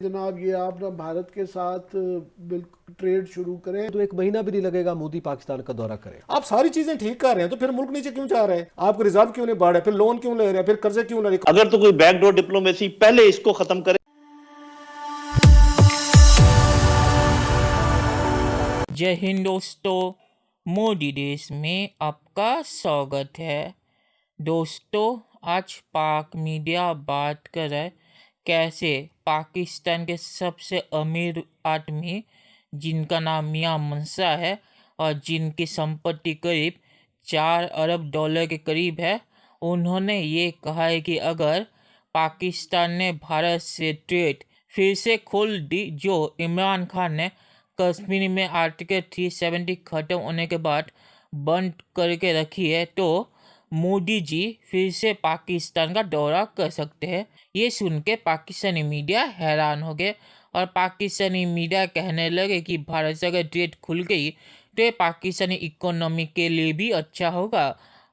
जनाब ये आप ना भारत के साथ बिल्कुल ट्रेड शुरू करें तो एक महीना भी नहीं लगेगा मोदी पाकिस्तान का दौरा करे। आप सारी चीजें ठीक कर रहे हैं तो फिर मुल्क नीचे क्यों जा रहे हैं? आपको रिजर्व क्यों नहीं बढ़ रहे, फिर लोन क्यों ले रहे हैं, फिर कर्जे क्यों ले रहे हैं? अगर तो कोई बैकडोर डिप्लोमेसी पहले इसको खत्म करे। जय हिंद दोस्तों, मोदी देश में आपका स्वागत है। दोस्तों, आज पाक मीडिया बात कर रहा है कैसे पाकिस्तान के सबसे अमीर आदमी जिनका नाम मियां मंशा है और जिनकी संपत्ति करीब 4 अरब डॉलर के करीब है, उन्होंने ये कहा है कि अगर पाकिस्तान ने भारत से ट्रेड फिर से खोल दी, जो इमरान खान ने कश्मीर में आर्टिकल 370 खत्म होने के बाद बंद करके रखी है, तो मोदी जी फिर से पाकिस्तान का दौरा कर सकते हैं। ये सुन के पाकिस्तानी मीडिया हैरान हो गए और पाकिस्तानी मीडिया कहने लगे कि भारत से अगर ट्रेड खुल गई तो ये पाकिस्तानी इकोनॉमी के लिए भी अच्छा होगा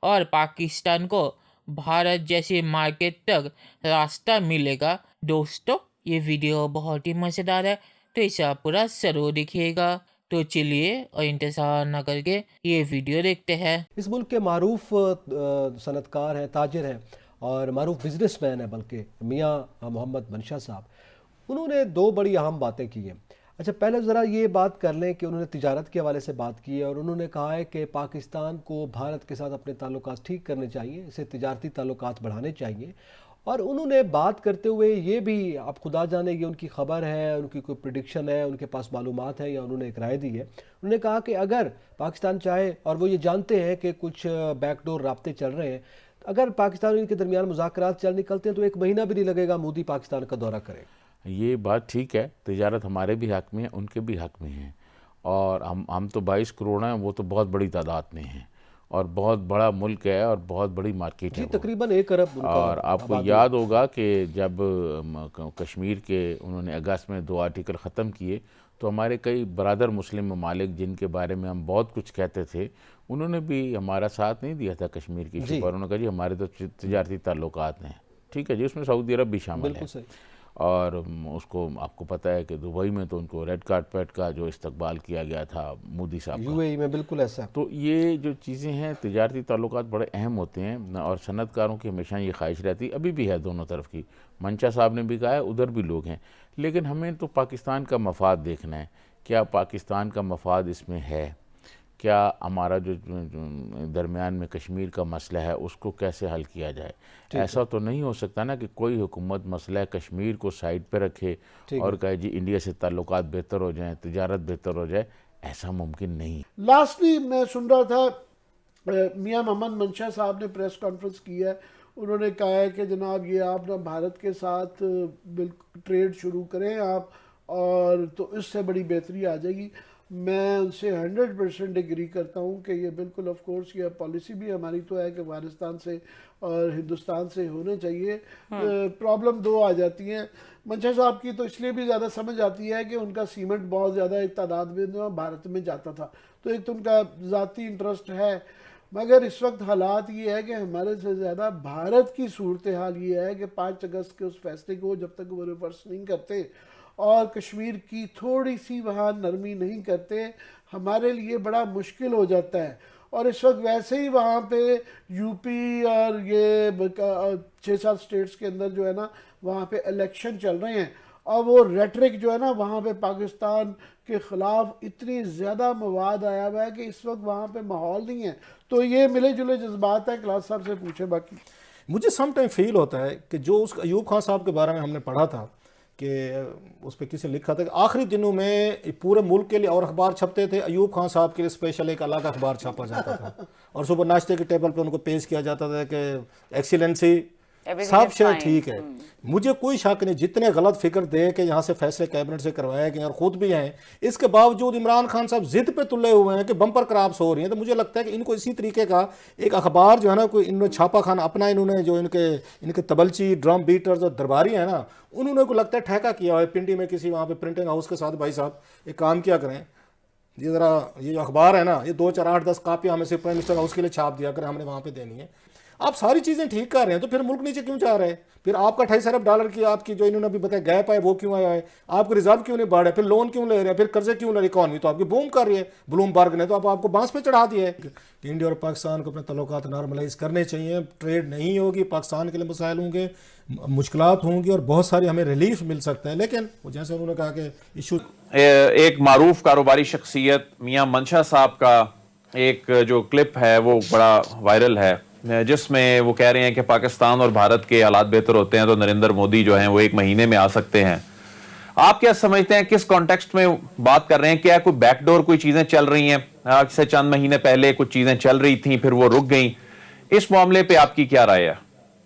और पाकिस्तान को भारत जैसी मार्केट तक रास्ता मिलेगा। दोस्तों, ये वीडियो बहुत ही मज़ेदार है, तो इसे आप पूरा ज़रूर देखिएगा। तो चलिए और इंतज़ार न करके ये वीडियो देखते हैं। इस मुल्क के मारूफ सनतकार हैं, ताजिर हैं और मारूफ बिजनेसमैन हैं, बल्कि मियां मोहम्मद मंशा साहब। उन्होंने 2 बड़ी अहम बातें की हैं। अच्छा, पहले ज़रा ये बात कर लें कि उन्होंने तिजारत के हवाले से बात की है और उन्होंने कहा है कि पाकिस्तान को भारत के साथ अपने ताल्लुकात ठीक करने चाहिए, इसे तिजारती ताल्लुकात बढ़ाने चाहिए। और उन्होंने बात करते हुए ये भी, आप खुदा जाने ये उनकी खबर है, उनकी कोई प्रिडिक्शन है, उनके पास मालूमात है या उन्होंने एक राय दी है। उन्होंने कहा कि अगर पाकिस्तान चाहे, और वो ये जानते हैं कि कुछ बैकडोर राब्ते चल रहे हैं, अगर पाकिस्तान और इनके दरमियान मुज़ाकरात चल निकलते हैं तो एक महीना भी नहीं लगेगा मोदी पाकिस्तान का दौरा करें। ये बात ठीक है, तिजारत हमारे भी हक़ में है, उनके भी हक़ में है। और हम तो 22 करोड़ हैं, वो तो बहुत बड़ी तादाद में हैं और बहुत बड़ा मुल्क है और बहुत बड़ी मार्केट है तकरीबन 1 अरब। और आपको याद होगा कि जब कश्मीर के उन्होंने अगस्त में 2 आर्टिकल ख़त्म किए तो हमारे कई बरादर मुस्लिम ममालिक जिनके बारे में हम बहुत कुछ कहते थे, उन्होंने भी हमारा साथ नहीं दिया था कश्मीर की इशू पर। उन्होंने कहा जी हमारे तो तिजारती ताल्लुकात हैं, ठीक है जी, उसमें सऊदी अरब भी शामिल है। और उसको आपको पता है कि दुबई में तो उनको रेड कारपेट का जो इस्तकबाल किया गया था मोदी साहब का, यूएई में बिल्कुल ऐसा। तो ये जो चीज़ें हैं, तिजारती ताल्लुकात बड़े अहम होते हैं और सनतकारों की हमेशा ये ख्वाहिश रहती, अभी भी है दोनों तरफ की। मंशा साहब ने भी कहा है, उधर भी लोग हैं, लेकिन हमें तो पाकिस्तान का मफाद देखना है। क्या पाकिस्तान का मफाद इसमें है? क्या हमारा जो दरमियान में कश्मीर का मसला है उसको कैसे हल किया जाए? ऐसा तो नहीं हो सकता ना कि कोई हुकूमत मसला कश्मीर को साइड पे रखे और कहे जी इंडिया से ताल्लुकात बेहतर हो जाएं, तिजारत बेहतर हो जाए। ऐसा मुमकिन नहीं। लास्टली मैं सुन रहा था मियां मोहम्मद मंशा साहब ने प्रेस कॉन्फ्रेंस की है। उन्होंने कहा है कि जनाब ये आप ना भारत के साथ बिल्कुल ट्रेड शुरू करें आप, और तो इससे बड़ी बेहतरी आ जाएगी। मैं उनसे 100% एग्री करता हूँ कि ये बिल्कुल ऑफ कोर्स ये पॉलिसी भी हमारी तो है कि अफगानिस्तान से और हिंदुस्तान से होने चाहिए। प्रॉब्लम 2 आ जाती हैं मंशा साहब की, तो इसलिए भी ज़्यादा समझ आती है कि उनका सीमेंट बहुत ज़्यादा एक तादाद में भारत में जाता था, तो एक तो उनका ज़ाती इंटरेस्ट है। मगर इस वक्त हालात ये है कि हमारे से ज़्यादा भारत की सूरत हाल ये है कि 5 अगस्त के उस फैसले को जब तक वो रिवर्स नहीं करते और कश्मीर की थोड़ी सी वहाँ नरमी नहीं करते, हमारे लिए बड़ा मुश्किल हो जाता है। और इस वक्त वैसे ही वहाँ पे यूपी और ये 6-7 स्टेट्स के अंदर जो है ना, वहाँ पे इलेक्शन चल रहे हैं और वो रेटरिक जो है ना, वहाँ पे पाकिस्तान के ख़िलाफ़ इतनी ज़्यादा मवाद आया हुआ है कि इस वक्त वहाँ पे माहौल नहीं है। तो ये मिले जुले जज्बात है। क्लास साहब से पूछे। बाकी मुझे सम टाइम फील होता है कि जो उस अयूब खान साहब के बारे में हमने पढ़ा था कि उस पर किसी लिखा था कि आखिरी दिनों में पूरे मुल्क के लिए और अखबार छपते थे, अयूब खान साहब के लिए स्पेशल एक अलग अखबार छापा जाता था और सुबह नाश्ते के टेबल पे उनको पेश किया जाता था कि एक्सीलेंसी सब शेयर ठीक है। मुझे कोई शक नहीं, जितने गलत फिक्र दे कि यहाँ से फैसले कैबिनेट से करवाए गए और खुद भी हैं, इसके बावजूद इमरान खान साहब जिद पे तुले हुए हैं कि बम्पर क्रॉप्स हो रही हैं। तो मुझे लगता है कि इनको इसी तरीके का एक अखबार जो है ना, कोई इन्होंने छापा खाना अपना, इन्होंने जो इनके तबलची ड्रम बीटर्स और दरबारी हैं ना, उन्होंने को लगता है ठेका किया हुआ है पिंडी में किसी वहाँ पे प्रिंटिंग हाउस के साथ। भाई साहब एक काम किया करें, ये ज़रा ये जो अखबार है ना, ये 2, 4, 8, 10 कापियाँ हमें से प्राइम मिनिस्टर हाउस के लिए छाप दिया करें, हमने वहाँ पे देनी है। आप सारी चीज़ें ठीक कर रहे हैं तो फिर मुल्क नीचे क्यों जा रहे हैं? फिर आपका $28 अरब की आपकी जो इन्होंने अभी बताया गैप है वो क्यों आया है? आपको रिजर्व क्यों नहीं बढ़ रहा है? फिर लोन क्यों ले रहे हैं? फिर कर्जे क्यों ले रहे हैं? इकॉनमी तो आपकी बूम कर रही है। ब्लूमबर्ग ने तो आपको बांस पे चढ़ा दिया है कि इंडिया और पाकिस्तान को अपने तल्लुकात नॉर्मलाइज करने चाहिए, ट्रेड नहीं होगी, पाकिस्तान के लिए मसाइल होंगे, मुश्किलात होंगी और बहुत सारी हमें रिलीफ मिल सकते हैं। लेकिन जैसे उन्होंने कहा कि इशू एक मारूफ कारोबारी शख्सियत मियां मंशा साहब का एक जो क्लिप है वो बड़ा वायरल है, जिसमें वो कह रहे हैं कि पाकिस्तान और भारत के हालात बेहतर होते हैं तो नरेंद्र मोदी जो हैं वो 1 महीने में आ सकते हैं। आप क्या समझते हैं, किस कॉन्टेक्स्ट में बात कर रहे हैं? क्या कोई बैकडोर कोई चीजें चल रही हैं? आज से चंद महीने पहले कुछ चीजें चल रही थी फिर वो रुक गई, इस मामले पे आपकी क्या राय है?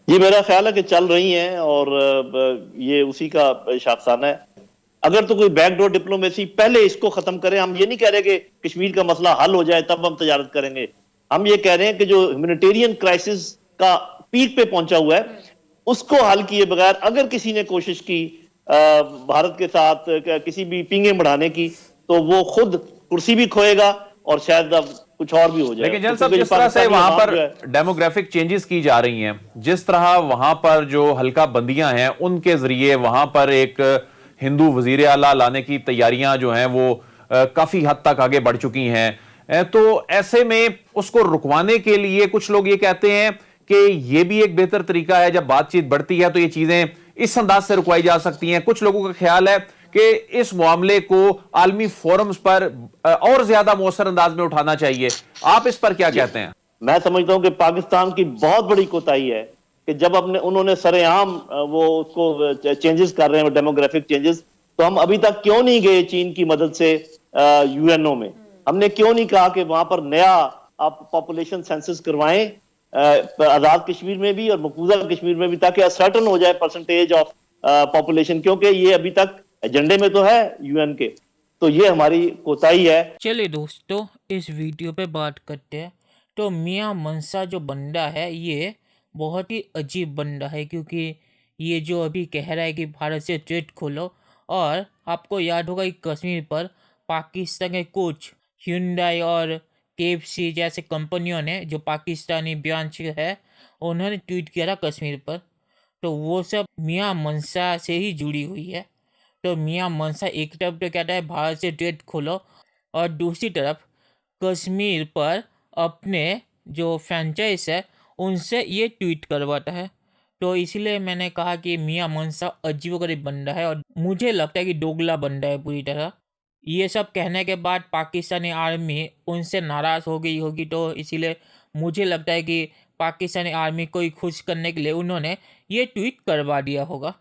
ये मेरा ख्याल है कि चल रही हैं और ये उसी का शाखसाना है। अगर तो कोई बैकडोर डिप्लोमेसी, पहले इसको खत्म करें। हम ये नहीं कह रहे कि कश्मीर का मसला हल हो जाए तब हम तजारत करेंगे। हम ये कह रहे हैं कि जो ह्यूमैनिटेरियन क्राइसिस का पीक पे पहुंचा हुआ है उसको हल किए बगैर अगर किसी ने कोशिश की भारत के साथ किसी भी पींगे बढ़ाने की तो वो खुद कुर्सी भी खोएगा और शायद अब कुछ और भी हो जाए। लेकिन जनरल साहब, जिस तरह से वहां पर डेमोग्राफिक चेंजेस की जा रही हैं, जिस तरह वहां पर जो हल्का बंदियां हैं उनके जरिए वहां पर एक हिंदू वजीर आला लाने की तैयारियां जो हैं वो काफी हद तक आगे बढ़ चुकी हैं, तो ऐसे में उसको रुकवाने के लिए कुछ लोग ये कहते हैं कि ये भी एक बेहतर तरीका है, जब बातचीत बढ़ती है तो ये चीजें इस अंदाज से रुकवाई जा सकती हैं। कुछ लोगों का ख्याल है कि इस मामले को आलमी फोरम्स पर और ज्यादा मौसर अंदाज में उठाना चाहिए। आप इस पर क्या कहते हैं? मैं समझता हूं कि पाकिस्तान की बहुत बड़ी कोताही है कि जब उन्होंने सरेआम वो उसको चेंजेस कर रहे हैं, डेमोग्राफिक चेंजेस, तो हम अभी तक क्यों नहीं गए चीन की मदद से यूएनओ में? हमने क्यों नहीं कहा कि वहां पर नया आप पॉपुलेशन सेंसस करवाएं आजाद कश्मीर में भी और मकबूजा कश्मीर में भी, ताकि असर्टन हो जाए परसेंटेज ऑफ पॉपुलेशन, क्योंकि ये अभी तक एजेंडे में तो है यूएन के। तो ये हमारी कोताही है। चलिए दोस्तों, इस वीडियो पे बात करते हैं। तो मियां मंशा जो बंदा है ये बहुत ही अजीब बंदा है, क्योंकि ये जो अभी कह रहा है कि भारत से ट्रेड खोलो, और आपको याद होगा कि कश्मीर पर पाकिस्तान के कुछ hyundai और KFC जैसे कंपनियों ने, जो पाकिस्तानी ब्रांच है, उन्होंने ट्वीट किया था कश्मीर पर। तो वो सब मियां मंशा से ही जुड़ी हुई है। तो मियां मंशा एक तरफ तो कहता है भारत से ट्रेड खोलो, और दूसरी तरफ कश्मीर पर अपने जो फ्रेंचाइज है उनसे ये ट्वीट करवाता है। तो इसलिए मैंने कहा कि मियां मंशा अजीबोगरीब बंदा है, और मुझे लगता है कि दोगला बंदा है पूरी तरह। ये सब कहने के बाद पाकिस्तानी आर्मी उनसे नाराज़ हो गई होगी, तो इसीलिए मुझे लगता है कि पाकिस्तानी आर्मी को ही खुश करने के लिए उन्होंने ये ट्वीट करवा दिया होगा।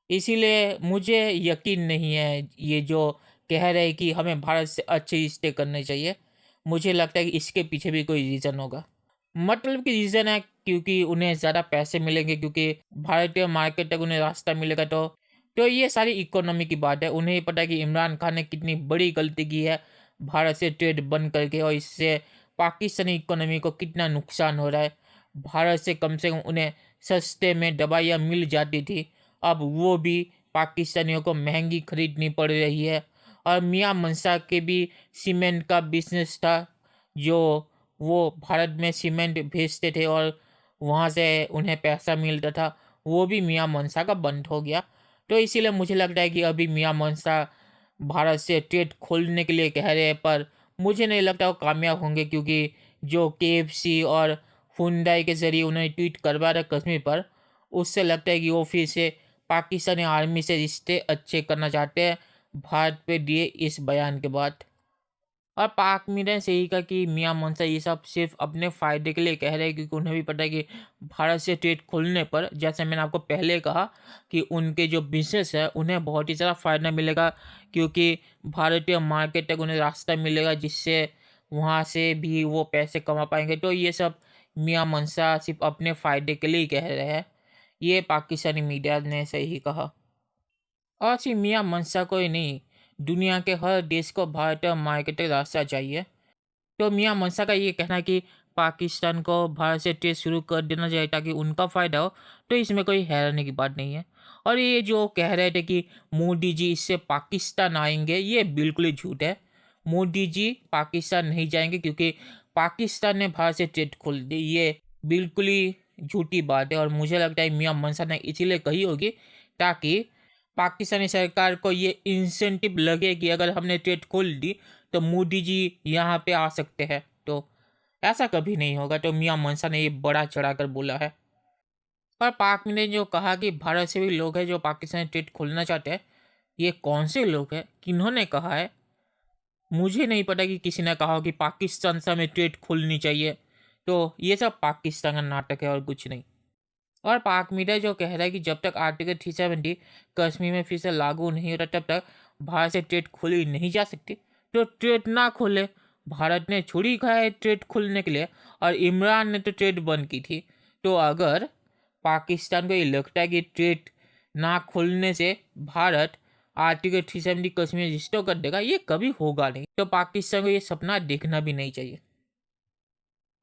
इसीलिए मुझे यकीन नहीं है ये जो कह रहे हैं कि हमें भारत से अच्छे रिश्ते करने चाहिए। मुझे लगता है कि इसके पीछे भी कोई रीज़न होगा। मतलब कि रीज़न है क्योंकि उन्हें ज़्यादा पैसे मिलेंगे, क्योंकि भारतीय मार्केट तक उन्हें रास्ता मिलेगा। तो ये सारी इकोनॉमी की बात है। उन्हें पता है कि इमरान खान ने कितनी बड़ी गलती की है भारत से ट्रेड बंद करके, और इससे पाकिस्तानी इकोनॉमी को कितना नुकसान हो रहा है। भारत से कम उन्हें सस्ते में दवाइयाँ मिल जाती थी, अब वो भी पाकिस्तानियों को महंगी खरीदनी पड़ रही है। और मियां मंशा के भी सीमेंट का बिजनेस था, जो वो भारत में सीमेंट भेजते थे और वहाँ से उन्हें पैसा मिलता था, वो भी मियां मंशा का बंद हो गया। तो इसीलिए मुझे लगता है कि अभी मियां मंशा भारत से ट्रेड खोलने के लिए कह रहे हैं, पर मुझे नहीं लगता वो कामयाब होंगे, क्योंकि जो KFC और Hyundai के ज़रिए उन्होंने ट्वीट करवा रहा कश्मीर पर, उससे लगता है कि वो फिर से पाकिस्तानी आर्मी से रिश्ते अच्छे करना चाहते हैं भारत पे दिए इस बयान के बाद। और पाक मीडिया ने सही कहा कि मियां मंशा ये सब सिर्फ अपने फ़ायदे के लिए कह रहे हैं, क्योंकि उन्हें भी पता है कि भारत से ट्रेड खोलने पर, जैसे मैंने आपको पहले कहा, कि उनके जो बिजनेस है उन्हें बहुत ही ज़्यादा फ़ायदा मिलेगा, क्योंकि भारतीय मार्केट तक उन्हें रास्ता मिलेगा, जिससे वहाँ से भी वो पैसे कमा पाएंगे। तो ये सब मियां मंशा सिर्फ अपने फ़ायदे के लिए ही कह रहे हैं। ये पाकिस्तानी मीडिया ने सही कहा। और सिर्फ मियां मंशा को ही नहीं, दुनिया के हर देश को भारतीय मार्केट तक रास्ता चाहिए। तो मियां मंशा का ये कहना है कि पाकिस्तान को भारत से ट्रेड शुरू कर देना चाहिए ताकि उनका फ़ायदा हो, तो इसमें कोई हैरानी की बात नहीं है। और ये जो कह रहे थे कि मोदी जी इससे पाकिस्तान आएंगे, ये बिल्कुल ही झूठ है। मोदी जी पाकिस्तान नहीं जाएंगे, क्योंकि पाकिस्तान ने भारत से ट्रेड खोल दी, ये बिल्कुल ही झूठी बात है और मुझे लगता है मियां मनशा ने इसीलिए कही होगी ताकि पाकिस्तानी सरकार को ये इंसेंटिव लगे कि अगर हमने ट्रेड खोल दी तो मोदी जी यहाँ पे आ सकते हैं। तो ऐसा कभी नहीं होगा। तो मियां मनशा ने ये बड़ा चढ़ाकर बोला है। और पाक ने जो कहा कि भारत से भी लोग हैं जो पाकिस्तान ट्रेड खोलना चाहते हैं, ये कौन से लोग हैं, किन्होंने कहा है? मुझे नहीं पता कि किसी ने कहा हो कि पाकिस्तान से हमें ट्रेड खोलनी चाहिए। तो ये सब पाकिस्तान का नाटक है और कुछ नहीं। और पाक मीडिया जो कह रहा है कि जब तक आर्टिकल 370 कश्मीर में फिर से लागू नहीं होता तब तक भारत से ट्रेड खोली नहीं जा सकती। तो ट्रेड ना खोले, भारत ने छुरी खाया है ट्रेड खोलने के लिए और इमरान ने तो ट्रेड बंद की थी। तो अगर पाकिस्तान को ये लगता है कि ट्रेड ना खोलने से भारत आर्टिकल 370 कश्मीर रिस्टोर कर देगा, ये कभी होगा नहीं। तो पाकिस्तान को ये सपना देखना भी नहीं चाहिए।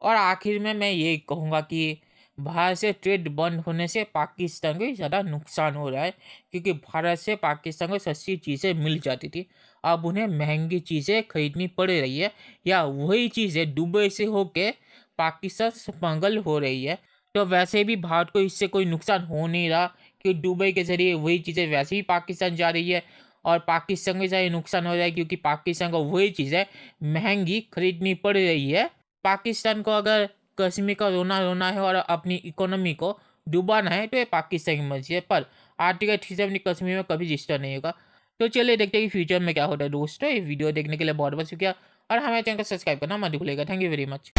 और आखिर में मैं ये कहूँगा कि भारत से ट्रेड बंद होने से पाकिस्तान को ज़्यादा नुकसान हो रहा है, क्योंकि भारत से पाकिस्तान को सस्ती चीज़ें मिल जाती थी, अब उन्हें महंगी चीज़ें खरीदनी पड़ रही है, या वही चीज़ें दुबई से होके पाकिस्तान स्मगल हो रही है। तो वैसे भी भारत को इससे कोई नुकसान हो नहीं रहा, कि दुबई के ज़रिए वही चीज़ें वैसे ही पाकिस्तान जा रही है, और पाकिस्तान के ज़रिए नुकसान हो रहा है क्योंकि पाकिस्तान को वही चीज़ें महंगी खरीदनी पड़ रही है। पाकिस्तान को अगर कश्मीर का रोना रोना है और अपनी इकोनॉमी को डुबाना है तो ये पाकिस्तान की मर्जी है, पर आर्टिकल 370 कश्मीर में कभी रजिस्टर नहीं होगा। तो चलिए देखते हैं कि फ्यूचर में क्या होता है। दोस्तों, ये वीडियो देखने के लिए बहुत बहुत शुक्रिया और हमारे चैनल को सब्सक्राइब करना मत भूलिएगा। Thank you very much.